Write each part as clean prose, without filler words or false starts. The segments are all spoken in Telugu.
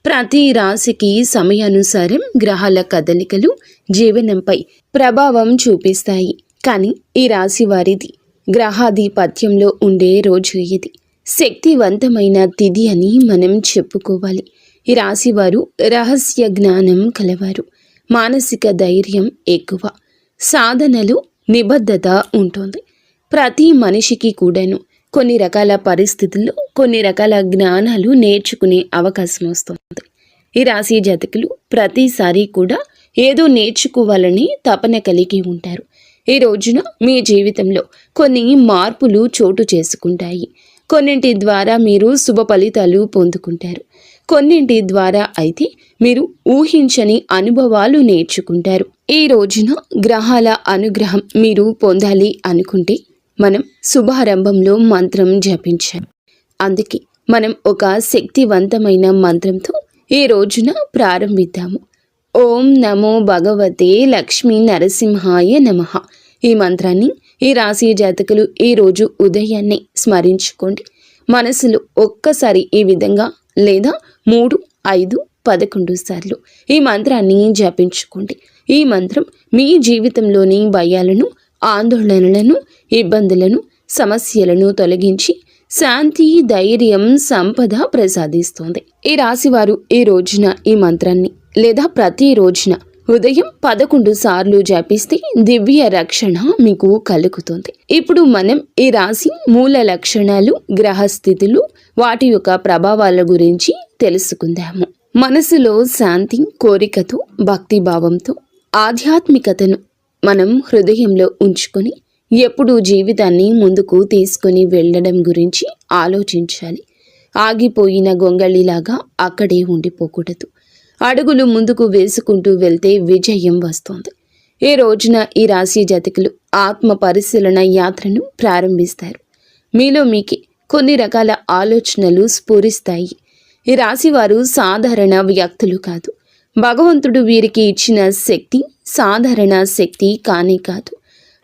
ప్రతి రాశికి సమయానుసారం గ్రహాల కదలికలు జీవనంపై ప్రభావం చూపిస్తాయి. కానీ ఈ రాశి వారిది గ్రహాధిపత్యంలో ఉండే రోజు ఇది. శక్తివంతమైన తిథి అని మనం చెప్పుకోవాలి. ఈ రాశి వారు రహస్య జ్ఞానం కలవారు. మానసిక ధైర్యం ఎక్కువ. సాధనలు నిబద్ధత ఉంటుంది. ప్రతి మనిషికి కూడాను కొన్ని రకాల పరిస్థితుల్లో కొన్ని రకాల జ్ఞానాలు నేర్చుకునే అవకాశం వస్తుంది. ఈ రాశి జాతకులు ప్రతిసారి కూడా ఏదో నేర్చుకోవాలని తపన కలిగి ఉంటారు. ఈ రోజున మీ జీవితంలో కొన్ని మార్పులు చోటు చేసుకుంటాయి. కొన్నింటి ద్వారా మీరు శుభ ఫలితాలు పొందుకుంటారు. కొన్నింటి ద్వారా అయితే మీరు ఊహించని అనుభవాలు నేర్చుకుంటారు. ఈ రోజున గ్రహాల అనుగ్రహం మీరు పొందాలి అనుకుంటే మనం శుభారంభంలో మంత్రం జపించాలి. అందుకే మనం ఒక శక్తివంతమైన మంత్రంతో ఈ రోజున ప్రారంభిద్దాము. ఓం నమో భగవతే లక్ష్మీ నరసింహాయ నమః. ఈ మంత్రాన్ని ఈ రాశి జాతకులు ఈరోజు ఉదయాన్నే స్మరించుకోండి. మనసులో ఒక్కసారి ఈ విధంగా లేదా 3, 5, 11 సార్లు ఈ మంత్రాన్ని జపించుకోండి. ఈ మంత్రం మీ జీవితంలోని భయాలను, ఆందోళనలను, ఇబ్బందులను, సమస్యలను తొలగించి శాంతి, ధైర్యం, సంపద ప్రసాదిస్తుంది. ఈ రాశివారు ఈ రోజున ఈ మంత్రాన్ని లేదా ప్రతి రోజున ఉదయం 11 సార్లు జపిస్తే దివ్య రక్షణ మీకు కలుగుతుంది. ఇప్పుడు మనం ఈ రాశి మూల లక్షణాలు, గ్రహస్థితులు, వాటి యొక్క ప్రభావాల గురించి తెలుసుకుందాము. మనసులో శాంతి, కోరికతో, భక్తిభావంతో, ఆధ్యాత్మికతను మనం హృదయంలో ఉంచుకొని ఎప్పుడూ జీవితాన్ని ముందుకు తీసుకొని వెళ్ళడం గురించి ఆలోచించాలి. ఆగిపోయిన గొంగళిలాగా అక్కడే ఉండిపోకూడదు. అడుగులు ముందుకు వేసుకుంటూ వెళ్తే విజయం వస్తుంది. ఈ రోజున ఈ రాశి జాతకులు ఆత్మ పరిశీలన యాత్రను ప్రారంభిస్తారు. మీలో మీకే కొన్ని రకాల ఆలోచనలు స్ఫురిస్తాయి. ఈ రాశివారు సాధారణ వ్యక్తులు కాదు. భగవంతుడు వీరికి ఇచ్చిన శక్తి సాధారణ శక్తి కానే కాదు.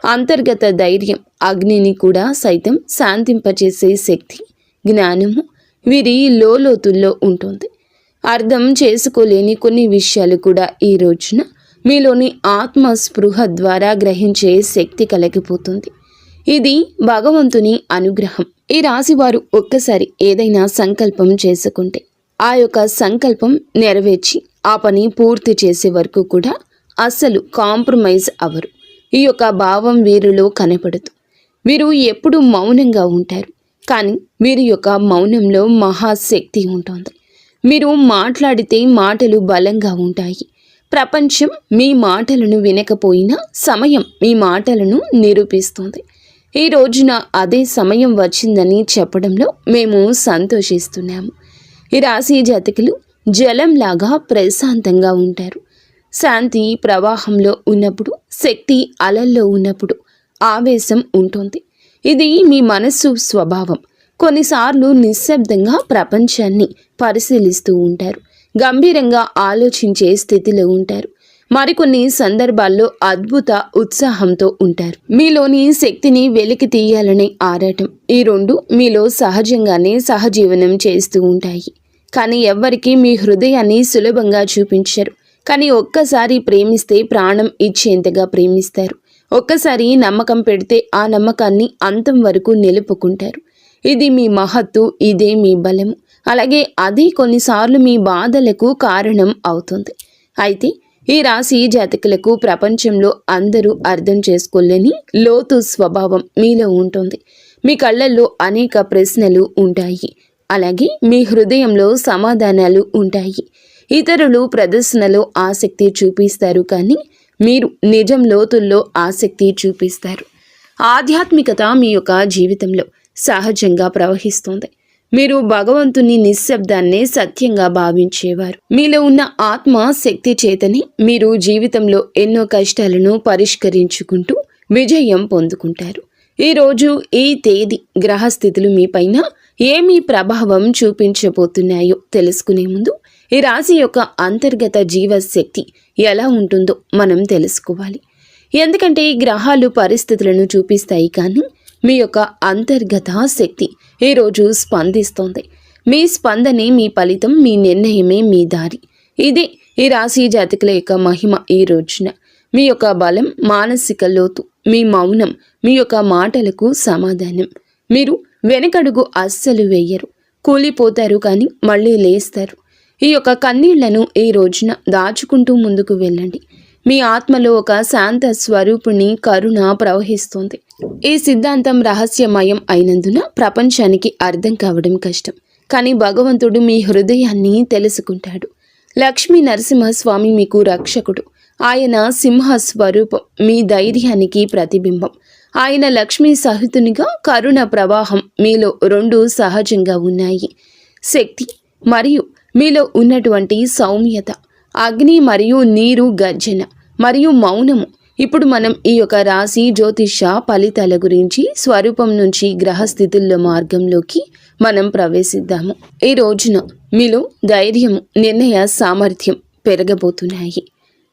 అంతర్గత ధైర్యం, అగ్నిని కూడా సైతం శాంతింపచేసే శక్తి, జ్ఞానము వీరి లోతుల్లో ఉంటుంది. అర్థం చేసుకోలేని కొన్ని విషయాలు కూడా ఈ రోజున మీలోని ఆత్మ స్పృహ ద్వారా గ్రహించే శక్తి కలిగిపోతుంది. ఇది భగవంతుని అనుగ్రహం. ఈ రాశివారు ఒక్కసారి ఏదైనా సంకల్పం చేసుకుంటే ఆ యొక్క సంకల్పం నెరవేర్చి ఆ పని పూర్తి చేసే వరకు కూడా అస్సలు కాంప్రమైజ్ అవ్వరు. ఈ యొక్క భావం వీరిలో కనపడదు. వీరు ఎప్పుడు మౌనంగా ఉంటారు. కానీ వీరి యొక్క మౌనంలో మహాశక్తి ఉంటుంది. మీరు మాట్లాడితే మాటలు బలంగా ఉంటాయి. ప్రపంచం మీ మాటలను వినకపోయినా సమయం మీ మాటలను నిరూపిస్తుంది. ఈ రోజున అదే సమయం వచ్చిందని చెప్పడంలో మేము సంతోషిస్తున్నాము. ఈ రాశి జాతకులు జలంలాగా ప్రశాంతంగా ఉంటారు. శాంతి ప్రవాహంలో ఉన్నప్పుడు, శక్తి అలల్లో ఉన్నప్పుడు ఆవేశం ఉంటుంది. ఇది మీ మనస్సు స్వభావం. కొన్నిసార్లు నిశ్శబ్దంగా ప్రపంచాన్ని పరిశీలిస్తూ ఉంటారు. గంభీరంగా ఆలోచించే స్థితిలో ఉంటారు. మరికొన్ని సందర్భాల్లో అద్భుత ఉత్సాహంతో ఉంటారు. మీలోని శక్తిని వెలికి తీయాలనే ఆరాటం, ఈ రెండు మీలో సహజంగానే సహజీవనం చేస్తూ ఉంటాయి. కానీ ఎవ్వరికీ మీ హృదయాన్ని సులభంగా చూపించరు. కానీ ఒక్కసారి ప్రేమిస్తే ప్రాణం ఇచ్చేంతగా ప్రేమిస్తారు. ఒక్కసారి నమ్మకం పెడితే ఆ నమ్మకాన్ని అంతం వరకు నిలుపుకుంటారు. ఇది మీ మహత్తు, ఇదే మీ బలము. అలాగే అది కొన్నిసార్లు మీ బాధలకు కారణం అవుతుంది. అయితే ఈ రాశి జాతకులకు ప్రపంచంలో అందరూ అర్థం చేసుకోలేని లోతు స్వభావం మీలో ఉంటుంది. మీ కళ్ళల్లో అనేక ప్రశ్నలు ఉంటాయి. అలాగే మీ హృదయంలో సమాధానాలు ఉంటాయి. ఇతరులు ప్రదర్శనలో ఆసక్తి చూపిస్తారు, కానీ మీరు నిజం లోతుల్లో ఆసక్తి చూపిస్తారు. ఆధ్యాత్మికత మీ యొక్క జీవితంలో సహజంగా ప్రవహిస్తుంది. మీరు భగవంతుని నిశ్శబ్దాన్నే సత్యంగా భావించేవారు. మీలో ఉన్న ఆత్మ శక్తి చేతని మీరు జీవితంలో ఎన్నో కష్టాలను పరిష్కరించుకుంటూ విజయం పొందుకుంటారు. ఈరోజు ఈ తేదీ గ్రహస్థితులు మీపైన ఏమి ప్రభావం చూపించబోతున్నాయో తెలుసుకునే ముందు ఈ రాశి యొక్క అంతర్గత జీవశక్తి ఎలా ఉంటుందో మనం తెలుసుకోవాలి. ఎందుకంటే గ్రహాలు పరిస్థితులను చూపిస్తాయి, కానీ మీ యొక్క అంతర్గత శక్తి ఈరోజు స్పందిస్తోంది. మీ స్పందనే మీ ఫలితం, మీ నిర్ణయమే మీ దారి. ఇదే ఈ రాశి జాతకుల యొక్క మహిమ. ఈ రోజున మీ యొక్క బలం, మానసిక లోతు, మీ మౌనం, మీ యొక్క మాటలకు సమాధానం. మీరు వెనకడుగు అస్సలు వేయరు, కూలిపోతారు కానీ మళ్ళీ లేస్తారు. ఈ యొక్క కన్నీళ్లను ఈ రోజున దాచుకుంటూ ముందుకు వెళ్ళండి. మీ ఆత్మలో ఒక శాంత స్వరూపుని కరుణ ప్రవహిస్తుంది. ఈ సిద్ధాంతం రహస్యమయం అయినందున ప్రపంచానికి అర్థం కావడం కష్టం. కానీ భగవంతుడు మీ హృదయాన్ని తెలుసుకుంటాడు. లక్ష్మీ నరసింహస్వామి మీకు రక్షకుడు. ఆయన సింహ స్వరూపం, మీ ధైర్యానికి ప్రతిబింబం. ఆయన లక్ష్మీ సహితునిగా కరుణ ప్రవాహం మీలో రెండు సహజంగా ఉన్నాయి. శక్తి మరియు మీలో ఉన్నటువంటి సౌమ్యత, అగ్ని మరియు నీరు గర్జన మరియు మౌనము. ఇప్పుడు మనం ఈ యొక్క రాశి జ్యోతిష ఫలితాల గురించి స్వరూపం నుంచి గ్రహస్థితుల్లో మార్గంలోకి మనం ప్రవేశిద్దాము. ఈ రోజున మీలో ధైర్యము, నిర్ణయ సామర్థ్యం పెరగబోతున్నాయి.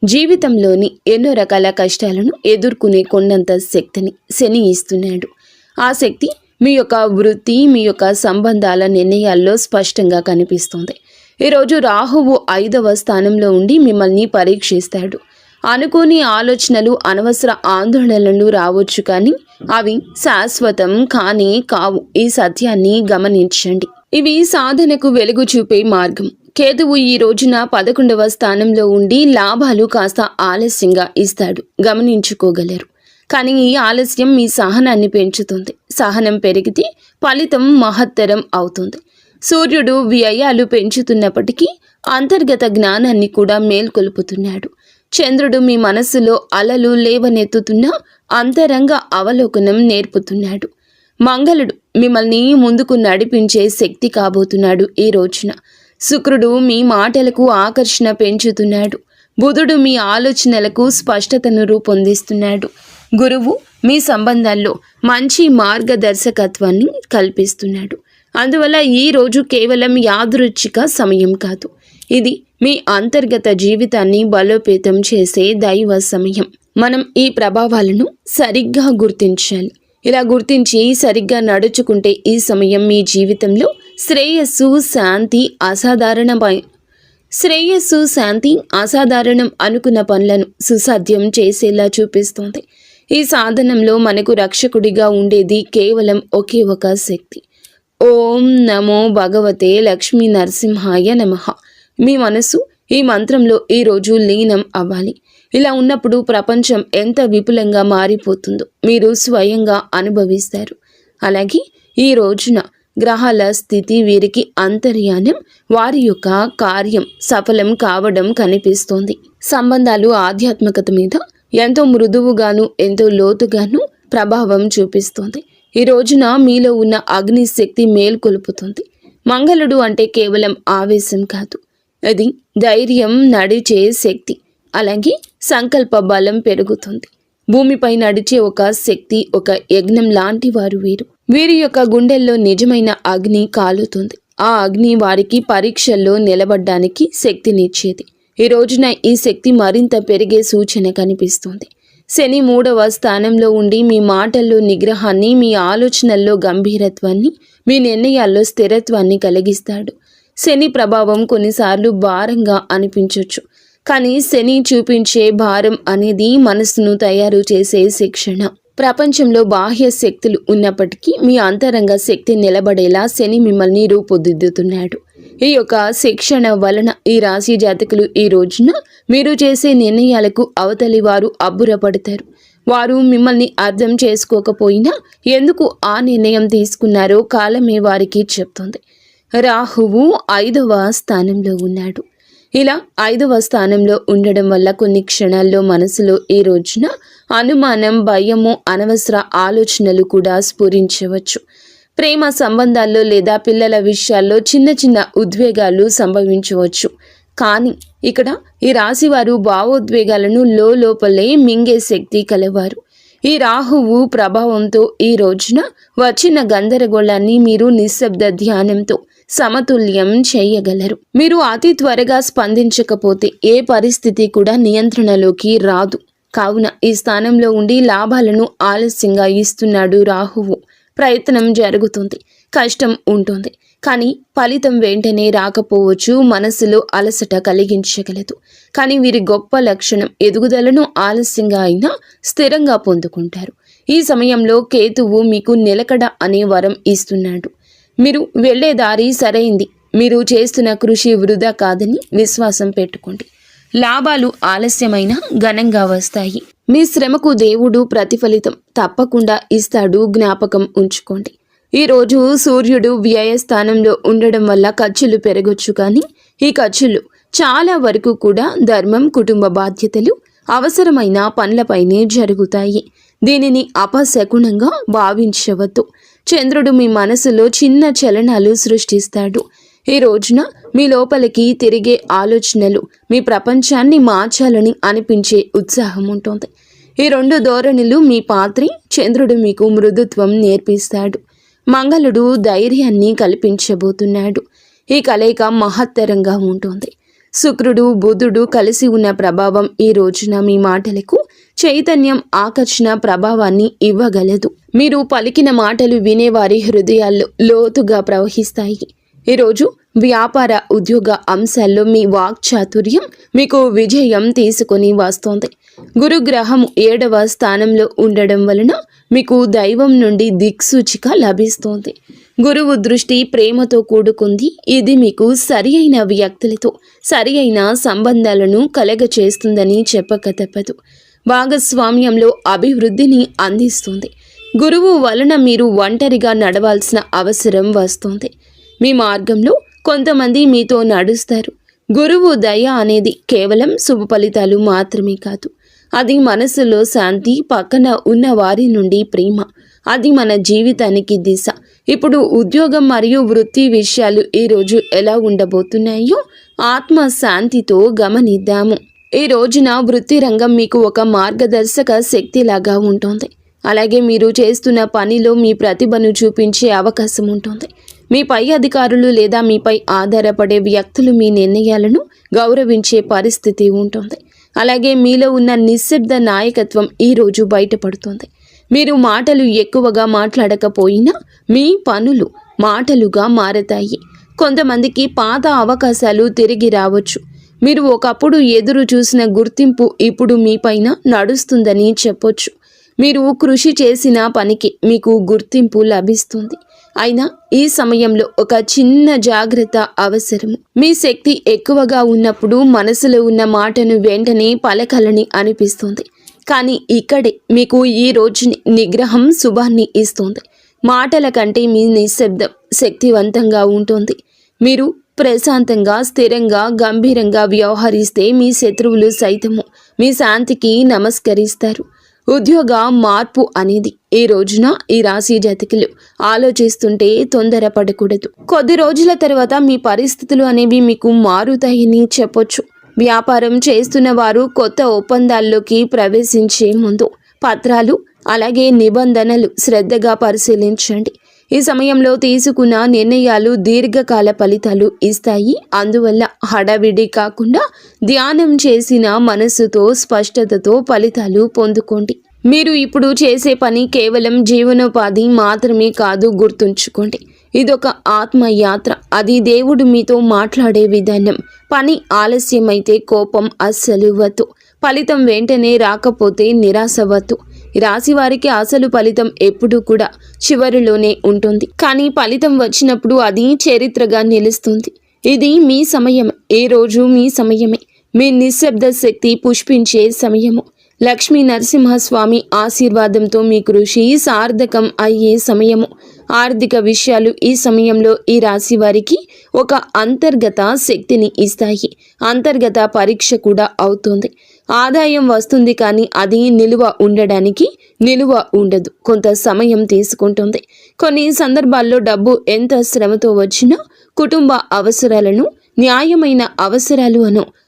జీవితంలోని ఎన్నో రకాల కష్టాలను ఎదుర్కొనే కొండంత శక్తిని శని ఇస్తున్నాడు. ఆ శక్తి మీ యొక్క వృత్తి, మీ యొక్క సంబంధాల నిర్ణయాల్లో స్పష్టంగా కనిపిస్తుంది. ఈరోజు రాహువు 5వ స్థానంలో ఉండి మిమ్మల్ని పరీక్షిస్తాడు. అనుకోని ఆలోచనలు, అనవసర ఆందోళనలు రావచ్చు, కానీ అవి శాశ్వతం కానీ కావు. ఈ సత్యాన్ని గమనించండి. ఇవి సాధనకు వెలుగు చూపే మార్గం. కేతువు ఈ రోజున 11వ స్థానంలో ఉండి లాభాలు కాస్త ఆలస్యంగా ఇస్తాడు, గమనించుకోగలరు. కానీ ఈ ఆలస్యం మీ సహనాన్ని పెంచుతుంది. సహనం పెరిగితే ఫలితం మహత్తరం అవుతుంది. సూర్యుడు వ్యయాలు పెంచుతున్నప్పటికీ అంతర్గత జ్ఞానాన్ని కూడా మేల్కొల్పుతున్నాడు. చంద్రుడు మీ మనస్సులో అలలు లేవనెత్తుతున్న అంతరంగ అవలోకనం నేర్పుతున్నాడు. మంగళుడు మిమ్మల్ని ముందుకు నడిపించే శక్తి కాబోతున్నాడు ఈ రోజున. శుక్రుడు మీ మాటలకు ఆకర్షణ పెంచుతున్నాడు. బుధుడు మీ ఆలోచనలకు స్పష్టతను రూపొందిస్తున్నాడు. గురువు మీ సంబంధాల్లో మంచి మార్గదర్శకత్వాన్ని కల్పిస్తున్నాడు. అందువల్ల ఈ రోజు కేవలం యాదృచ్ఛిక సమయం కాదు, ఇది మీ అంతర్గత జీవితాన్ని బలోపేతం చేసే దైవ సమయం. మనం ఈ ప్రభావాలను సరిగ్గా గుర్తించాలి. ఇలా గుర్తించి సరిగ్గా నడుచుకుంటే ఈ సమయం మీ జీవితంలో శ్రేయస్సు, శాంతి అసాధారణం అనుకున్న పనులను సుసాధ్యం చేసేలా చూపిస్తుంది. ఈ సాధనంలో మనకు రక్షకుడిగా ఉండేది కేవలం ఒకే ఒక శక్తి. ఓం నమో భగవతే లక్ష్మీ నరసింహాయ నమః. మీ మనసు ఈ మంత్రంలో ఈరోజు లీనం అవ్వాలి. ఇలా ఉన్నప్పుడు ప్రపంచం ఎంత విపులంగా మారిపోతుందో మీరు స్వయంగా అనుభవిస్తారు. అలాగే ఈ రోజున గ్రహాల స్థితి వీరికి అంతర్యానం, వారి యొక్క కార్యం సఫలం కావడం కనిపిస్తోంది. సంబంధాలు ఆధ్యాత్మికత మీద ఎంతో మృదువుగాను, ఎంతో లోతుగాను ప్రభావం చూపిస్తోంది. ఈ రోజున మీలో ఉన్న అగ్ని శక్తి మేల్కొలుపుతుంది. మంగళుడు అంటే కేవలం ఆవేశం కాదు, అది ధైర్యం, నడిచే శక్తి. అలాగే సంకల్ప బలం పెరుగుతుంది. భూమిపై నడిచే ఒక శక్తి, ఒక యజ్ఞం లాంటి వారు వీరు. వీరి యొక్క గుండెల్లో నిజమైన అగ్ని కాలుతుంది. ఆ అగ్ని వారికి పరీక్షల్లో నిలబడ్డానికి శక్తినిచ్చేది. ఈ రోజున ఈ శక్తి మరింత పెరిగే సూచన కనిపిస్తుంది. శని 3వ స్థానంలో ఉండి మీ మాటల్లో నిగ్రహాన్ని, మీ ఆలోచనల్లో గంభీరత్వాన్ని, మీ నిర్ణయాల్లో స్థిరత్వాన్ని కలిగిస్తాడు. శని ప్రభావం కొన్నిసార్లు భారంగా అనిపించవచ్చు, కానీ శని చూపించే భారం అనేది మనసును తయారు చేసే శిక్షణ. ప్రపంచంలో బాహ్య శక్తులు ఉన్నప్పటికీ మీ అంతరంగ శక్తి నిలబడేలా శని మిమ్మల్ని రూపుదిద్దుతున్నాడు. ఈ యొక్క శిక్షణ వలన ఈ రాశి జాతకులు ఈ రోజున మీరు చేసే నిర్ణయాలకు అవతలి వారు అబ్బురపడతారు. వారు మిమ్మల్ని అర్థం చేసుకోకపోయినా ఎందుకు ఆ నిర్ణయం తీసుకున్నారో కాలమే వారికి చెప్తుంది. రాహువు 5వ స్థానంలో ఉన్నాడు. ఇలా 5వ స్థానంలో ఉండడం వల్ల కొన్ని క్షణాల్లో మనసులో ఈ రోజున అనుమానం, భయము, అనవసర ఆలోచనలు కూడా స్ఫురించవచ్చు. ప్రేమ సంబంధాల్లో లేదా పిల్లల విషయాల్లో చిన్న చిన్న ఉద్వేగాలు సంభవించవచ్చు. కానీ ఇక్కడ ఈ రాశివారు భావోద్వేగాలను లోపలే మింగే శక్తి కలవారు. ఈ రాహువు ప్రభావంతో ఈ రోజున వచ్చిన గందరగోళాన్ని మీరు నిశ్శబ్ద ధ్యానంతో సమతుల్యం చేయగలరు. మీరు అతి త్వరగా స్పందించకపోతే ఏ పరిస్థితి కూడా నియంత్రణలోకి రాదు. కావున ఈ స్థానంలో ఉండి లాభాలను ఆలస్యంగా ఇస్తున్నాడు రాహువు. ప్రయత్నం జరుగుతుంది, కష్టం ఉంటుంది, కానీ ఫలితం వెంటనే రాకపోవచ్చు, మనసులో అలసట కలిగించగలదు. కానీ వీరి గొప్ప లక్షణం ఎదుగుదలను ఆలస్యంగా అయినా స్థిరంగా పొందుకుంటారు. ఈ సమయంలో కేతువు మీకు నిలకడ అనే వరం ఇస్తున్నాడు. మీరు వెళ్లే దారి సరైంది, మీరు చేస్తున్న కృషి వృధా కాదని విశ్వాసం పెట్టుకోండి. లాభాలు ఆలస్యమైన ఘనంగా వస్తాయి. మీ శ్రమకు దేవుడు ప్రతిఫలితం తప్పకుండా ఇస్తాడు, జ్ఞాపకం ఉంచుకోండి. ఈరోజు సూర్యుడు వ్యయస్థానంలో ఉండడం వల్ల ఖర్చులు పెరగొచ్చు, కానీ ఈ ఖర్చులు చాలా వరకు కూడా ధర్మం, కుటుంబ బాధ్యతలు, అవసరమైన పనులపైనే జరుగుతాయి. దీనిని అపశకునంగా భావించవద్దు. చంద్రుడు మీ మనసులో చిన్న చలనాలు సృష్టిస్తాడు. ఈ రోజున మీ లోపలికి తిరిగే ఆలోచనలు మీ ప్రపంచాన్ని మార్చాలని అనిపించే ఉత్సాహం ఉంటుంది. ఈ రెండు ధోరణులు మీ పాత్రే. చంద్రుడు మీకు మృదుత్వం నేర్పిస్తాడు, మంగళుడు ధైర్యాన్ని కల్పించబోతున్నాడు. ఈ కలయిక మహత్తరంగా ఉంటుంది. శుక్రుడు, బుధుడు కలిసి ఉన్న ప్రభావం ఈ రోజున మీ మాటలకు చైతన్యం, ఆకర్షణ ప్రభావాన్ని ఇవ్వగలదు. మీరు పలికిన మాటలు వినేవారి హృదయాల్లో లోతుగా ప్రవహిస్తాయి. ఈరోజు వ్యాపార, ఉద్యోగ అంశాల్లో మీ వాక్చాతుర్యం మీకు విజయం తీసుకొని వస్తోంది. గురుగ్రహం 7వ స్థానంలో ఉండడం వలన మీకు దైవం నుండి దిక్సూచిక లభిస్తోంది. గురువు దృష్టి ప్రేమతో కూడుకుంది. ఇది మీకు సరి అయిన వ్యక్తులతో సరి అయిన సంబంధాలను కలగచేస్తుందని చెప్పక తప్పదు. భాగస్వామ్యంలో అభివృద్ధిని అందిస్తుంది. గురువు వలన మీరు ఒంటరిగా నడవాల్సిన అవసరం వస్తుంది. మీ మార్గంలో కొంతమంది మీతో నడుస్తారు. గురువు దయ అనేది కేవలం శుభ ఫలితాలు మాత్రమే కాదు, అది మనసులో శాంతి, పక్కన ఉన్న వారి నుండి ప్రేమ. అది మన జీవితానికి దిశ. ఇప్పుడు ఉద్యోగం మరియు వృత్తి విషయాలు ఈరోజు ఎలా ఉండబోతున్నాయో ఆత్మ శాంతితో గమనిద్దాము. ఈ రోజున వృత్తి రంగం మీకు ఒక మార్గదర్శక శక్తిలాగా ఉంటుంది. అలాగే మీరు చేస్తున్న పనిలో మీ ప్రతిభను చూపించే అవకాశం ఉంటుంది. మీ పై అధికారులు లేదా మీపై ఆధారపడే వ్యక్తులు మీ నిర్ణయాలను గౌరవించే పరిస్థితి ఉంటుంది. అలాగే మీలో ఉన్న నిశ్శబ్ద నాయకత్వం ఈరోజు బయటపడుతుంది. మీరు మాటలు ఎక్కువగా మాట్లాడకపోయినా మీ పనులు మాటలుగా మారతాయి. కొంతమందికి పాత అవకాశాలు తిరిగి రావచ్చు. మీరు ఒకప్పుడు ఎదురు చూసిన గుర్తింపు ఇప్పుడు మీపైన నడుస్తుందని చెప్పొచ్చు. మీరు కృషి చేసిన పనికి మీకు గుర్తింపు లభిస్తుంది. అయినా ఈ సమయంలో ఒక చిన్న జాగ్రత్త అవసరము. మీ శక్తి ఎక్కువగా ఉన్నప్పుడు మనసులో ఉన్న మాటను వెంటనే పలకాలని అనిపిస్తుంది. కానీ ఇక్కడే మీకు ఈ రోజుని నిగ్రహం శుభాన్ని ఇస్తుంది. మాటల కంటే మీ నిశ్శబ్దం శక్తివంతంగా ఉంటుంది. మీరు ప్రశాంతంగా, స్థిరంగా, గంభీరంగా వ్యవహరిస్తే మీ శత్రువులు సైతము మీ శాంతికి నమస్కరిస్తారు. ఉద్యోగ మార్పు అనేది ఈ రోజున ఈ రాశి జాతకులు ఆలోచిస్తుంటే తొందరపడకూడదు. కొద్ది రోజుల తర్వాత మీ పరిస్థితులు అనేవి మీకు మారుతాయని చెప్పొచ్చు. వ్యాపారం చేస్తున్న వారు కొత్త ఒప్పందాల్లోకి ప్రవేశించే ముందు పత్రాలు అలాగే నిబంధనలు శ్రద్ధగా పరిశీలించండి. ఈ సమయంలో తీసుకున్న నిర్ణయాలు దీర్ఘకాల ఫలితాలు ఇస్తాయి. అందువల్ల హడావిడి కాకుండా ధ్యానం చేసిన మనస్సుతో, స్పష్టతతో ఫలితాలు పొందుకోండి. మీరు ఇప్పుడు చేసే పని కేవలం జీవనోపాధి మాత్రమే కాదు, గుర్తుంచుకోండి. ఇదొక ఆత్మయాత్ర. అది దేవుడు మీతో మాట్లాడే విధానం. పని ఆలస్యమైతే కోపం అస్సలు వద్దు. ఫలితం వెంటనే రాకపోతే నిరాశ వద్దు. రాశి వారికి అసలు ఫలితం ఎప్పుడూ కూడా చివరిలోనే ఉంటుంది. కానీ ఫలితం వచ్చినప్పుడు అది చరిత్రగా నిలుస్తుంది. ఇది మీ సమయం. ఏ రోజు మీ సమయమే. మీ నిశ్శబ్ద శక్తి పుష్పించే సమయము. లక్ష్మీ నరసింహస్వామి ఆశీర్వాదంతో మీ కృషి సార్థకం అయ్యే సమయము. ఆర్థిక విషయాలు ఈ సమయంలో ఈ రాశి వారికి ఒక అంతర్గత శక్తిని ఇస్తాయి. అంతర్గత పరీక్ష కూడా అవుతుంది. ఆదాయం వస్తుంది, కానీ అది నిలువ ఉండడానికి నిలువ ఉండదు. కొంత సమయం తీసుకుంటుంది. కొన్ని సందర్భాల్లో డబ్బు ఎంత శ్రమతో వచ్చినా కుటుంబ అవసరాలను, న్యాయమైన అవసరాలు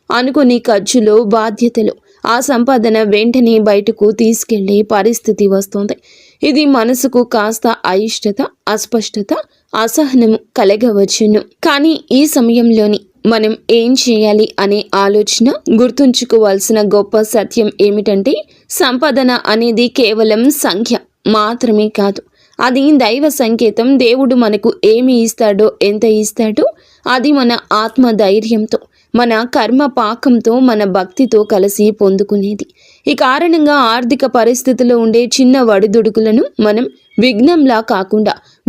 అనుకుని ఖర్చులో బాధ్యతలు, ఆ సంపాదన వెంటనే బయటకు తీసుకెళ్లే పరిస్థితి వస్తుంది. ఇది మనసుకు కాస్త అయిష్టత, అస్పష్టత, అసహనము కలగవచ్చును. కానీ ఈ సమయంలోని మనం ఏం చేయాలి అనే ఆలోచన గుర్తుంచుకోవాల్సిన గొప్ప సత్యం ఏమిటంటే, సంపాదన అనేది కేవలం సంఖ్య మాత్రమే కాదు, అది దైవ సంకేతం. దేవుడు మనకు ఏమి ఇస్తాడో, ఎంత ఇస్తాడో అది మన ఆత్మ ధైర్యంతో, మన కర్మ పాకంతో, మన భక్తితో కలిసి పొందుకునేది. ఈ కారణంగా ఆర్థిక పరిస్థితిలో ఉండే చిన్న వడిదుడుకులను మనం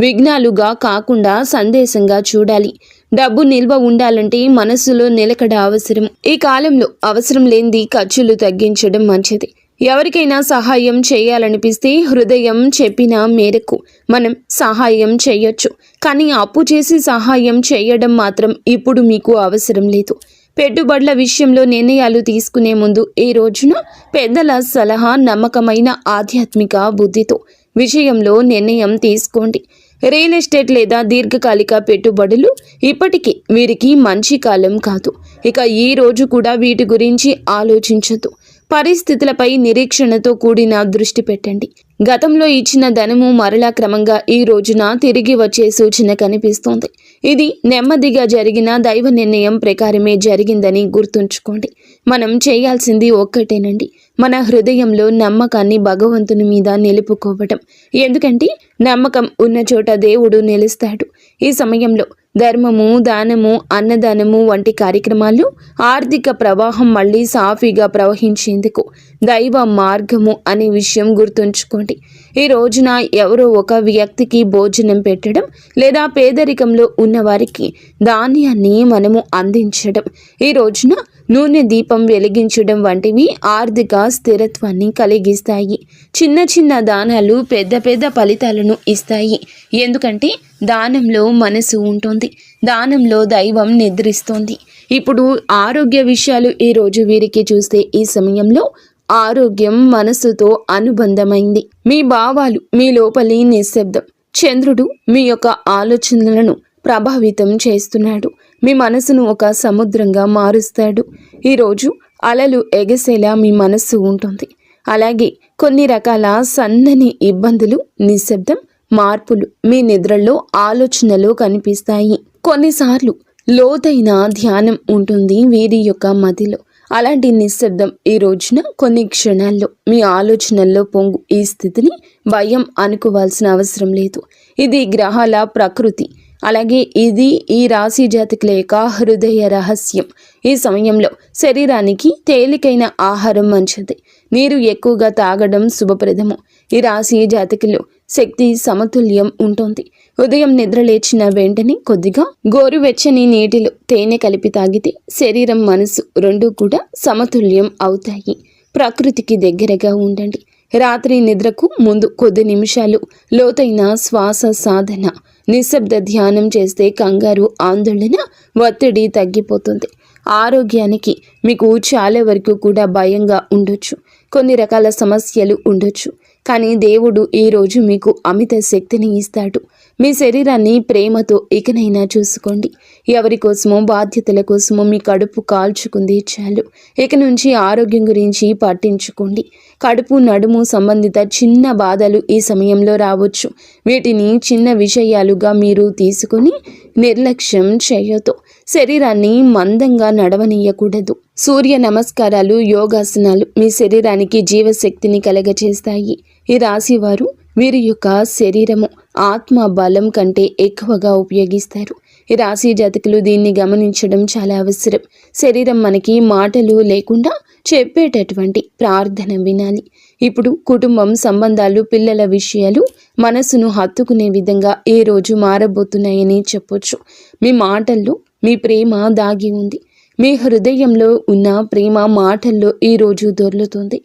విఘ్నాలుగా కాకుండా సందేశంగా చూడాలి. డబ్బు నిల్వ ఉండాలంటే మనస్సులో నిలకడ అవసరం. ఈ కాలంలో అవసరం లేనిది ఖర్చులు తగ్గించడం మంచిది. ఎవరికైనా సహాయం చేయాలనిపిస్తే హృదయం చెప్పిన మేరకు మనం సహాయం చేయొచ్చు. కానీ అప్పు చేసి సహాయం చేయడం మాత్రం ఇప్పుడు మీకు అవసరం లేదు. పెట్టుబడుల విషయంలో నిర్ణయాలు తీసుకునే ముందు ఈ రోజున పెద్దల సలహా, నమ్మకమైన ఆధ్యాత్మిక బుద్ధితో విషయంలో నిర్ణయం తీసుకోండి. రియల్ ఎస్టేట్ లేదా దీర్ఘకాలిక పెట్టుబడులు ఇప్పటికీ వీరికి మంచి కాలం కాదు. ఇక ఈ రోజు కూడా వీటి గురించి ఆలోచించదు. పరిస్థితులపై నిరీక్షణతో కూడిన దృష్టి పెట్టండి. గతంలో ఇచ్చిన ధనము మరలా క్రమంగా ఈ రోజున తిరిగి వచ్చే సూచన కనిపిస్తోంది. ఇది నెమ్మదిగా జరిగిన దైవ నిర్ణయం ప్రకారమే జరిగిందని గుర్తుంచుకోండి. మనం చేయాల్సింది ఒక్కటేనండి, మన హృదయంలో నమ్మకాన్ని భగవంతుని మీద నిలుపుకోవటం. ఎందుకంటే నమ్మకం ఉన్న చోట దేవుడు నిలుస్తాడు. ఈ సమయంలో ధర్మము, దానము, అన్నదానము వంటి కార్యక్రమాలు ఆర్థిక ప్రవాహం మళ్ళీ సాఫీగా ప్రవహించేందుకు దైవ మార్గము అనే విషయం గుర్తుంచుకోండి. ఈ రోజున ఎవరో ఒక వ్యక్తికి భోజనం పెట్టడం లేదా పేదరికంలో ఉన్నవారికి ధాన్యాన్ని మనము అందించడం, ఈ రోజున నూనె దీపం వెలిగించడం వంటివి ఆర్థిక స్థిరత్వాన్ని కలిగిస్తాయి. చిన్న చిన్న దానాలు పెద్ద పెద్ద ఫలితాలను ఇస్తాయి. ఎందుకంటే దానంలో మనసు ఉంటుంది, దానంలో దైవం నిద్రిస్తోంది. ఇప్పుడు ఆరోగ్య విషయాలు ఈ రోజు వీరికి చూస్తే ఈ సమయంలో ఆరోగ్యం మనసుతో అనుబంధమైంది. మీ భావాలు, మీ లోపలి నిశ్శబ్దం. చంద్రుడు మీ యొక్క ఆలోచనలను ప్రభావితం చేస్తున్నాడు. మీ మనసును ఒక సముద్రంగా మారుస్తాడు. ఈరోజు అలలు ఎగసేలా మీ మనస్సు ఉంటుంది. అలాగే కొన్ని రకాల సన్నని ఇబ్బందులు, నిశ్శబ్దం, మార్పులు మీ నిద్రలో, ఆలోచనలో కనిపిస్తాయి. కొన్నిసార్లు లోతైన ధ్యానం ఉంటుంది వీరి యొక్క మదిలో. అలాంటి నిశ్శబ్దం ఈ రోజున కొన్ని క్షణాల్లో మీ ఆలోచనల్లో పొంగు. ఈ స్థితిని భయం అనుకోవాల్సిన అవసరం లేదు. ఇది గ్రహాల ప్రకృతి. అలాగే ఇది ఈ రాశి జాతకుల యొక్క హృదయ రహస్యం. ఈ సమయంలో శరీరానికి తేలికైన ఆహారం మంచిది. నీరు ఎక్కువగా తాగడం శుభప్రదము. ఈ రాశి జాతకులు శక్తి సమతుల్యం ఉంటుంది. ఉదయం నిద్ర లేచిన వెంటనే కొద్దిగా గోరువెచ్చని నీటిలో తేనె కలిపి తాగితే శరీరం, మనసు రెండూ కూడా సమతుల్యం అవుతాయి. ప్రకృతికి దగ్గరగా ఉండండి. రాత్రి నిద్రకు ముందు కొద్ది నిమిషాలు లోతైన శ్వాస సాధన, నిశ్శబ్ద ధ్యానం చేస్తే కంగారు, ఆందోళన, ఒత్తిడి తగ్గిపోతుంది. ఆరోగ్యానికి మీకు చాలా వరకు కూడా భయంగా ఉండొచ్చు. కొన్ని రకాల సమస్యలు ఉండొచ్చు. కానీ దేవుడు ఈరోజు మీకు అమిత శక్తిని ఇస్తాడు. మీ శరీరాన్ని ప్రేమతో ఇకనైనా చూసుకోండి. ఎవరి కోసమో, బాధ్యతల కోసమో మీ కడుపు కాల్చుకుంది చాలు. ఇక నుంచి ఆరోగ్యం గురించి పట్టించుకోండి. కడుపు, నడుము సంబంధిత చిన్న బాధలు ఈ సమయంలో రావచ్చు. వీటిని చిన్న విషయాలుగా మీరు తీసుకొని నిర్లక్ష్యం చేయొద్దు. శరీరాన్ని మందంగా నడవనీయకూడదు. సూర్య నమస్కారాలు, యోగాసనాలు మీ శరీరానికి జీవశక్తిని కలగచేస్తాయి. ఈ రాశి వారు వీరి యొక్క శరీరము ఆత్మ బలం కంటే ఎక్కువగా ఉపయోగిస్తారు. ఈ రాశి జాతకులు దీన్ని గమనించడం చాలా అవసరం. శరీరం మనకి మాటలు లేకుండా చెప్పేటటువంటి ప్రార్థన వినాలి. ఇప్పుడు కుటుంబం, సంబంధాలు, పిల్లల విషయాలు మనసును హత్తుకునే విధంగా ఈ రోజు మారబోతున్నాయని చెప్పొచ్చు. మీ మాటల్లో మీ ప్రేమ దాగి ఉంది. మీ హృదయంలో ఉన్న ప్రేమ మాటల్లో ఈరోజు దొర్లుతుంది.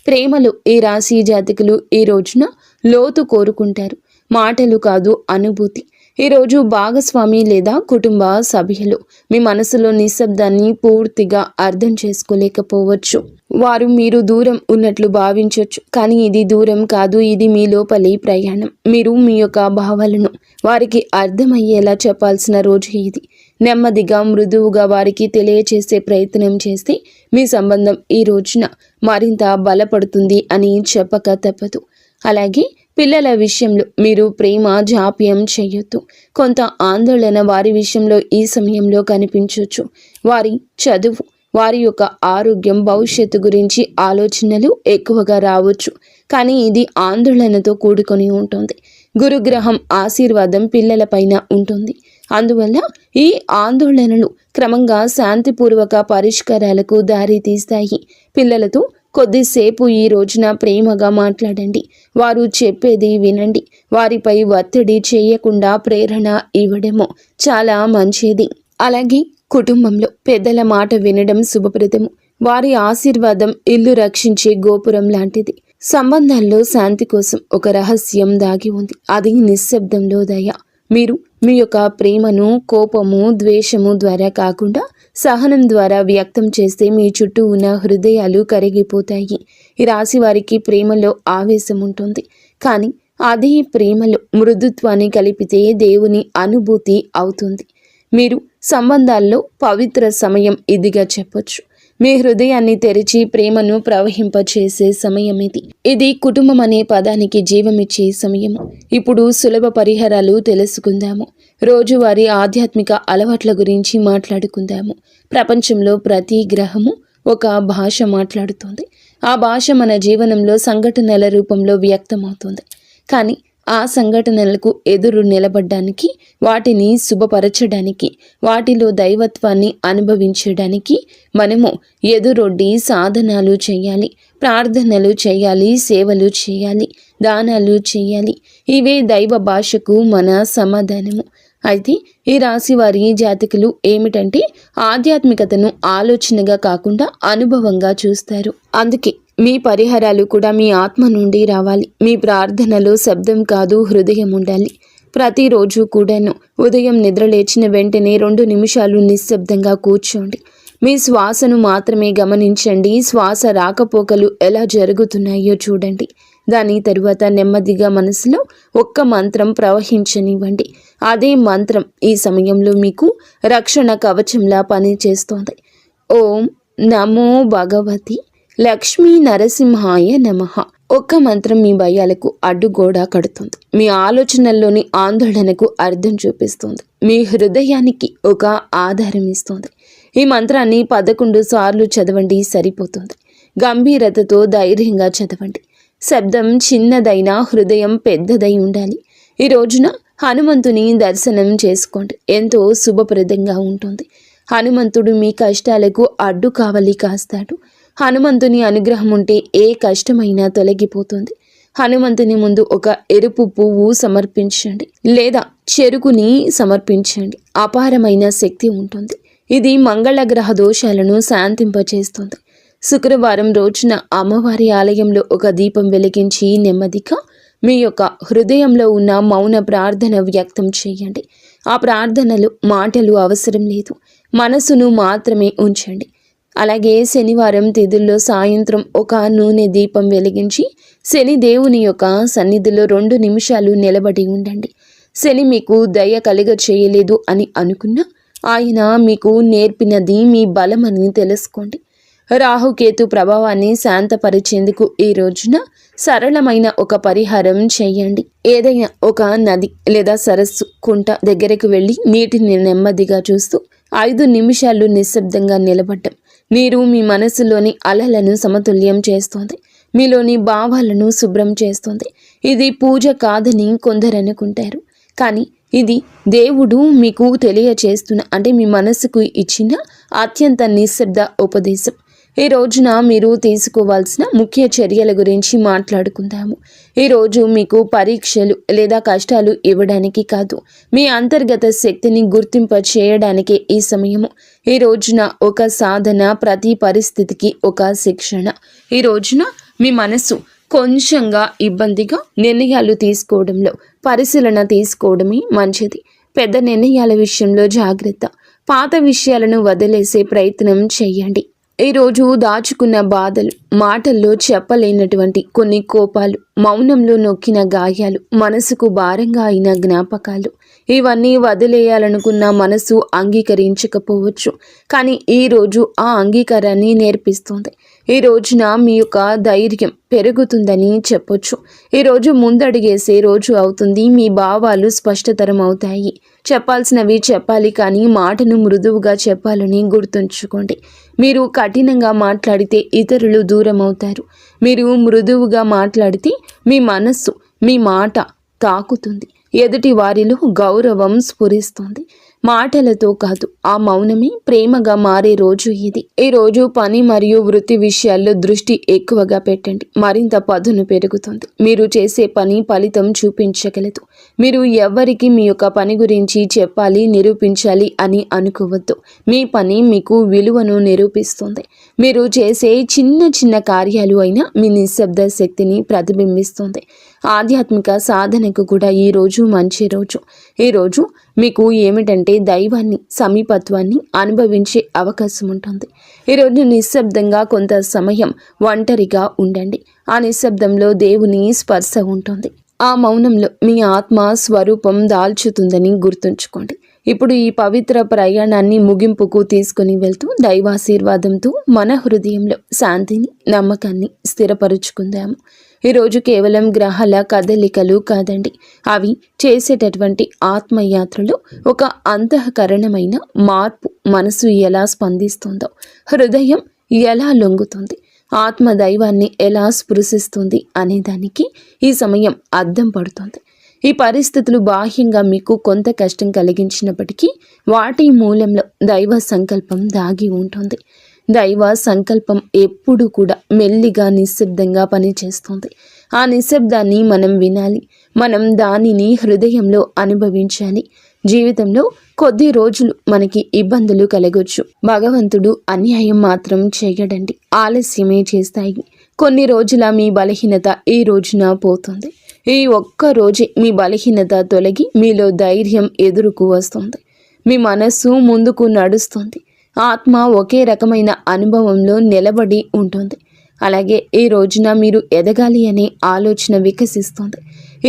ప్రేమలో ఈ రాశి జాతకులు ఈ రోజున లోతు కోరుకుంటారు. మాటలు కాదు, అనుభూతి. ఈరోజు భాగస్వామి లేదా కుటుంబ సభ్యులు మీ మనసులో నిశ్శబ్దాన్ని పూర్తిగా అర్థం చేసుకోలేకపోవచ్చు. వారు మీరు దూరం ఉన్నట్లు భావించవచ్చు. కానీ ఇది దూరం కాదు, ఇది మీ లోపలి ప్రయాణం. మీరు మీ యొక్క భావాలను వారికి అర్థమయ్యేలా చెప్పాల్సిన రోజు ఇది. నెమ్మదిగా, మృదువుగా వారికి తెలియచేసే ప్రయత్నం చేస్తే మీ సంబంధం ఈ రోజున మరింత బలపడుతుంది అని చెప్పక తప్పదు. అలాగే పిల్లల విషయంలో మీరు ప్రేమ జాప్యం చేయొద్దు. కొంత ఆందోళన వారి విషయంలో ఈ సమయంలో కనిపించవచ్చు. వారి చదువు, వారి యొక్క ఆరోగ్యం, భవిష్యత్తు గురించి ఆలోచనలు ఎక్కువగా రావచ్చు. కానీ ఇది ఆందోళనతో కూడుకొని ఉంటుంది. గురుగ్రహం ఆశీర్వాదం పిల్లలపైన ఉంటుంది. అందువల్ల ఈ ఆందోళనలు క్రమంగా శాంతిపూర్వక పరిష్కారాలకు దారి తీస్తాయి. పిల్లలతో కొద్దిసేపు ఈ రోజున ప్రేమగా మాట్లాడండి. వారు చెప్పేది వినండి. వారిపై ఒత్తిడి చేయకుండా ప్రేరణ ఇవ్వడము చాలా మంచిది. అలాగే కుటుంబంలో పెద్దల మాట వినడం శుభప్రదము. వారి ఆశీర్వాదం ఇల్లు రక్షించే గోపురం లాంటిది. సంబంధాల్లో శాంతి కోసం ఒక రహస్యం దాగి ఉంది. అది నిశ్శబ్దంలో దయ. మీరు మీ యొక్క ప్రేమను కోపము, ద్వేషము ద్వారా కాకుండా సహనం ద్వారా వ్యక్తం చేస్తే మీ చుట్టూ ఉన్న హృదయాలు కరిగిపోతాయి. ఈ రాశి వారికి ప్రేమలో ఆవేశం ఉంటుంది, కానీ అదే ప్రేమలో మృదుత్వాన్ని కలిపితే దేవుని అనుభూతి అవుతుంది. మీరు సంబంధాల్లో పవిత్ర సమయం ఇదిగా చెప్పొచ్చు. మీ హృదయాన్ని తెరిచి ప్రేమను ప్రవహింపచేసే సమయం ఇది కుటుంబం అనే పదానికి జీవమిచ్చే సమయము. ఇప్పుడు సులభ పరిహారాలు తెలుసుకుందాము. రోజువారీ ఆధ్యాత్మిక అలవాట్ల గురించి మాట్లాడుకుందాము. ప్రపంచంలో ప్రతి గ్రహము ఒక భాష మాట్లాడుతుంది. ఆ భాష మన జీవనంలో సంఘటనల రూపంలో వ్యక్తమవుతుంది. కానీ ఆ సంఘటనలకు ఎదురు నిలబడ్డానికి, వాటిని శుభపరచడానికి, వాటిలో దైవత్వాన్ని అనుభవించడానికి మనము ఎదురొడ్డి సాధనాలు చేయాలి, ప్రార్థనలు చేయాలి, సేవలు చేయాలి, దానాలు చేయాలి. ఇవే దైవ భాషకు మన సమాధానము. అయితే ఈ రాశి వారి జాతకులు ఏమిటంటే ఆధ్యాత్మికతను ఆలోచనగా కాకుండా అనుభవంగా చూస్తారు. అందుకే మీ పరిహారాలు కూడా మీ ఆత్మ నుండి రావాలి. మీ ప్రార్థనలో శబ్దం కాదు, హృదయం ఉండాలి. ప్రతిరోజు కూడాను ఉదయం నిద్రలేచిన వెంటనే 2 నిమిషాలు నిశ్శబ్దంగా కూర్చోండి. మీ శ్వాసను మాత్రమే గమనించండి. శ్వాస రాకపోకలు ఎలా జరుగుతున్నాయో చూడండి. దాని తరువాత నెమ్మదిగా మనసులో ఒక్క మంత్రం ప్రవహించనివ్వండి. అదే మంత్రం ఈ సమయంలో మీకు రక్షణ కవచంలా పనిచేస్తోంది. ఓం నమో భగవతి లక్ష్మీ నరసింహాయ నమః. ఒక్క మంత్రం మీ భయాలకు అడ్డుగోడ కడుతుంది. మీ ఆలోచనల్లోని ఆందోళనకు అర్థం చూపిస్తుంది. మీ హృదయానికి ఒక ఆధారం ఇస్తుంది. ఈ మంత్రాన్ని 11 సార్లు చదవండి, సరిపోతుంది. గంభీరతతో ధైర్యంగా చదవండి. శబ్దం చిన్నదైనా హృదయం పెద్దదై ఉండాలి. ఈ రోజున హనుమంతుని దర్శనం చేసుకోండి. ఎంతో శుభప్రదంగా ఉంటుంది. హనుమంతుడు మీ కష్టాలకు అడ్డు కావలి కాస్తాడు. హనుమంతుని అనుగ్రహం ఉంటే ఏ కష్టమైనా తొలగిపోతుంది. హనుమంతుని ముందు ఒక ఎరుపు పువ్వు సమర్పించండి, లేదా చెరుకుని సమర్పించండి. అపారమైన శక్తి ఉంటుంది. ఇది మంగళ గ్రహ దోషాలను శాంతింపచేస్తుంది. శుక్రవారం రోజున అమ్మవారి ఆలయంలో ఒక దీపం వెలిగించి నెమ్మదిగా మీ యొక్క హృదయంలో ఉన్న మౌన ప్రార్థన వ్యక్తం చేయండి. ఆ ప్రార్థనలు మాటలు అవసరం లేదు, మనసును మాత్రమే ఉంచండి. అలాగే శనివారం తిథుల్లో సాయంత్రం ఒక నూనె దీపం వెలిగించి శని దేవుని యొక్క సన్నిధిలో 2 నిమిషాలు నిలబడి ఉండండి. శని మీకు దయ కలుగ చేయలేదు అని అనుకున్నా ఆయన మీకు నేర్పినది మీ బలమని తెలుసుకోండి. రాహుకేతు ప్రభావాన్ని శాంతపరిచేందుకు ఈ రోజున సరళమైన ఒక పరిహారం చేయండి. ఏదైనా ఒక నది లేదా సరస్సు, కుంట దగ్గరకు వెళ్ళి నీటిని నెమ్మదిగా చూస్తూ 5 నిమిషాలు నిశ్శబ్దంగా నిలబడ్డం. నీరు మీ మనసులోని అలలను సమతుల్యం చేస్తుంది. మీలోని భావాలను శుభ్రం చేస్తుంది. ఇది పూజ కాదని కొందరు అనుకుంటారు, కానీ ఇది దేవుడు మీకు తెలియచేస్తున్న, అంటే మీ మనసుకు ఇచ్చిన అత్యంత నిశ్శబ్ద ఉపదేశం. ఈ రోజున మీరు తీసుకోవాల్సిన ముఖ్య చర్యల గురించి మాట్లాడుకుందాము. ఈరోజు మీకు పరీక్షలు లేదా కష్టాలు ఇవ్వడానికి కాదు, మీ అంతర్గత శక్తిని గుర్తింప చేయడానికే ఈ సమయము. ఈ రోజున ఒక సాధన, ప్రతి పరిస్థితికి ఒక శిక్షణ. ఈ రోజున మీ మనసు కొంచెంగా ఇబ్బందిగా నిర్ణయాలు తీసుకోవడంలో పరిశీలన తీసుకోవడమే మంచిది. పెద్ద నిర్ణయాల విషయంలో జాగ్రత్త. పాత విషయాలను వదిలేసే ప్రయత్నం చేయండి. ఈరోజు దాచుకున్న బాధలు, మాటల్లో చెప్పలేనటువంటి కొన్ని కోపాలు, మౌనంలో నొక్కిన గాయాలు, మనసుకు భారంగా అయిన జ్ఞాపకాలు, ఇవన్నీ వదిలేయాలనుకున్న మనసు అంగీకరించకపోవచ్చు. కానీ ఈరోజు ఆ అంగీకారాన్ని నేర్పిస్తుంది. ఈ రోజున మీ యొక్క ధైర్యం పెరుగుతుందని చెప్పొచ్చు. ఈరోజు ముందడుగేసే రోజు అవుతుంది. మీ భావాలు స్పష్టతరం అవుతాయి. చెప్పాల్సినవి చెప్పాలి, కానీ మాటను మృదువుగా చెప్పాలని గుర్తుంచుకోండి. మీరు కఠినంగా మాట్లాడితే ఇతరులు దూరం అవుతారు. మీరు మృదువుగా మాట్లాడితే మీ మనస్సు మీ మాట తాకుతుంది. ఎదుటి వారిలో గౌరవం స్ఫురిస్తుంది. మాటలతో కాదు, ఆ మౌనమే ప్రేమగా మారే రోజు ఇది. ఈ రోజు పని మరియు వృత్తి విషయాల్లో దృష్టి ఎక్కువగా పెట్టండి. మరింత పదును పెరుగుతుంది. మీరు చేసే పని ఫలితం చూపించగలదు. మీరు ఎవ్వరికి మీ యొక్క పని గురించి చెప్పాలి, నిరూపించాలి అని అనుకోవద్దు. మీ పని మీకు విలువను నిరూపిస్తుంది. మీరు చేసే చిన్న చిన్న కార్యాలు అయినా మీ నిశ్శబ్ద శక్తిని ప్రతిబింబిస్తుంది. ఆధ్యాత్మిక సాధనకు కూడా ఈ రోజు మంచి రోజు. ఈ రోజు మీకు ఏమిటంటే దైవాన్ని, సమీపత్వాన్ని అనుభవించే అవకాశం ఉంటుంది. ఈరోజు నిశ్శబ్దంగా కొంత సమయం ఒంటరిగా ఉండండి. ఆ నిశ్శబ్దంలో దేవుని స్పర్శ ఉంటుంది. ఆ మౌనంలో మీ ఆత్మ స్వరూపం దాల్చుతుందని గుర్తుంచుకోండి. ఇప్పుడు ఈ పవిత్ర ప్రయాణాన్ని ముగింపుకు తీసుకుని వెళ్తూ దైవాశీర్వాదంతో మన హృదయంలో శాంతిని, నమ్మకాన్ని స్థిరపరుచుకుందాము. ఈరోజు కేవలం గ్రహాల కదలికలు కాదండి, అవి చేసేటటువంటి ఆత్మయాత్రలో ఒక అంతఃకరణమైన మార్పు. మనసు ఎలా స్పందిస్తుందో, హృదయం ఎలా లొంగుతుంది, ఆత్మ దైవాన్ని ఎలా స్పృశిస్తుంది అనే దానికి ఈ సమయం అద్దం పడుతుంది. ఈ పరిస్థితులు బాహ్యంగా మీకు కొంత కష్టం కలిగించినప్పటికీ వాటి మూలంలో దైవ సంకల్పం దాగి ఉంటుంది. దైవ సంకల్పం ఎప్పుడు కూడా మెల్లిగా, నిశ్శబ్దంగా పనిచేస్తుంది. ఆ నిశ్శబ్దాన్ని మనం వినాలి. మనం దానిని హృదయంలో అనుభవించాలి. జీవితంలో కొద్ది రోజులు మనకి ఇబ్బందులు కలగొచ్చు. భగవంతుడు అన్యాయం మాత్రం చేయడండి, ఆలస్యమే చేస్తాయి. కొన్ని రోజుల మీ బలహీనత ఈ రోజున పోతుంది. ఈ ఒక్క రోజే మీ బలహీనత తొలగి మీలో ధైర్యం ఎదురుకు వస్తుంది. మీ మనస్సు ముందుకు నడుస్తుంది. ఆత్మ ఒకే రకమైన అనుభవంలో నిలబడి ఉంటుంది. అలాగే ఈ రోజున మీరు ఎదగాలి అనే ఆలోచన వికసిస్తుంది.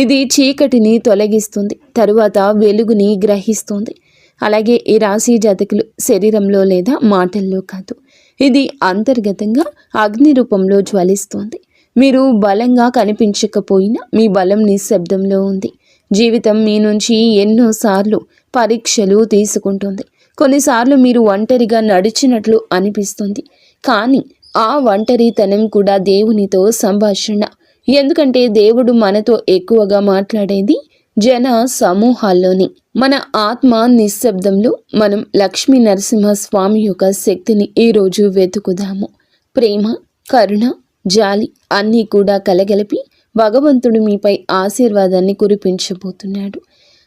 ఇది చీకటిని తొలగిస్తుంది, తరువాత వెలుగుని గ్రహిస్తుంది. అలాగే ఈ రాశి జాతకులు శరీరంలో లేదా మాటల్లో కాదు, ఇది అంతర్గతంగా అగ్ని రూపంలో జ్వలిస్తుంది. మీరు బలంగా కనిపించకపోయినా మీ బలం నిశ్శబ్దంలో ఉంది. జీవితం మీ నుంచి ఎన్నోసార్లు పరీక్షలు తీసుకుంటుంది. కొన్నిసార్లు మీరు ఒంటరిగా నడిచినట్లు అనిపిస్తుంది. కానీ ఆ ఒంటరితనం కూడా దేవునితో సంభాషణ. ఎందుకంటే దేవుడు మనతో ఎక్కువగా మాట్లాడేది జన సమూహాల్లోని. మన ఆత్మ నిశ్శబ్దంలో మనం లక్ష్మీ నరసింహస్వామి యొక్క శక్తిని ఈరోజు వెతుకుదాము. ప్రేమ, కరుణ, జాలి అన్నీ కూడా కలగలిపి భగవంతుడు మీపై ఆశీర్వాదాన్ని కురిపించబోతున్నాడు.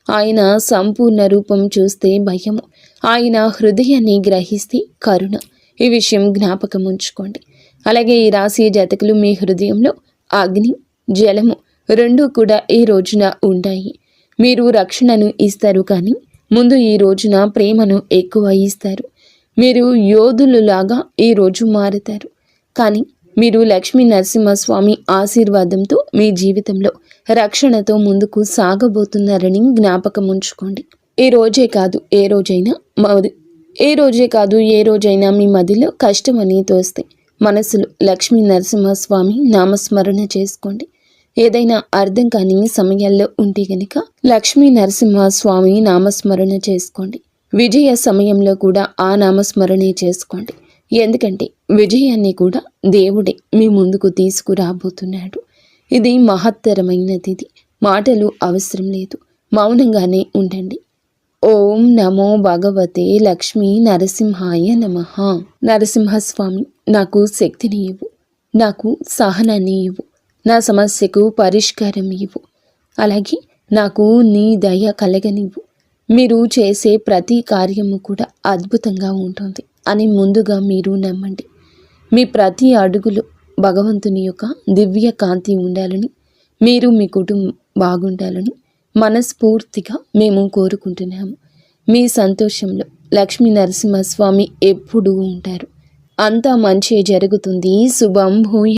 ఆయన సంపూర్ణ రూపం చూస్తే భయము, ఆయన హృదయాన్ని గ్రహిస్తే కరుణ. ఈ విషయం జ్ఞాపకం ఉంచుకోండి. అలాగే ఈ రాశి జాతకులు మీ హృదయంలో అగ్ని, జలము రెండూ కూడా ఈ రోజున ఉంటాయి. మీరు రక్షణను ఇస్తారు, కానీ ముందు ఈ రోజున ప్రేమను ఎక్కువ ఇస్తారు. మీరు యోధులులాగా ఈ రోజు మారుతారు. కానీ మీరు లక్ష్మీ నరసింహస్వామి ఆశీర్వాదంతో మీ జీవితంలో రక్షణతో ముందుకు సాగబోతున్నారని జ్ఞాపకం ఉంచుకోండి. ఏ రోజే కాదు ఏ రోజైనా మీ మదిలో కష్టం అని తోస్తే మనసులో లక్ష్మీ నరసింహస్వామి నామస్మరణ చేసుకోండి. ఏదైనా అర్థం కాని సమయాల్లో ఉంటే గనుక లక్ష్మీ నరసింహస్వామి నామస్మరణ చేసుకోండి. విజయ సమయంలో కూడా ఆ నామస్మరణే చేసుకోండి. ఎందుకంటే విజయాన్ని కూడా దేవుడే మీ ముందుకు తీసుకురాబోతున్నాడు. ఇది మహత్తరమైనది. మాటలు అవసరం లేదు, మౌనంగానే ఉండండి. ఓం నమో భగవతే లక్ష్మీ నరసింహాయ నమః. నరసింహస్వామి, నాకు శక్తిని ఇవ్వు, నాకు సహనాన్ని ఇవ్వు, నా సమస్యకు పరిష్కారం ఇవ్వు, అలాగే నాకు నీ దయ కలగనివ్వు. మీరు చేసే ప్రతి కార్యము కూడా అద్భుతంగా ఉంటుంది అని ముందుగా మీరు నమ్మండి. మీ ప్రతి అడుగులో భగవంతుని యొక్క దివ్య కాంతి ఉండాలని, మీరు మీ కుటుంబం బాగుండాలని మనస్ఫూర్తిగా మేము కోరుకుంటున్నాము. మీ సంతోషంలో లక్ష్మీ నరసింహస్వామి ఎప్పుడూ ఉంటారు. అంతా మంచి జరుగుతుంది. శుభం భూయ.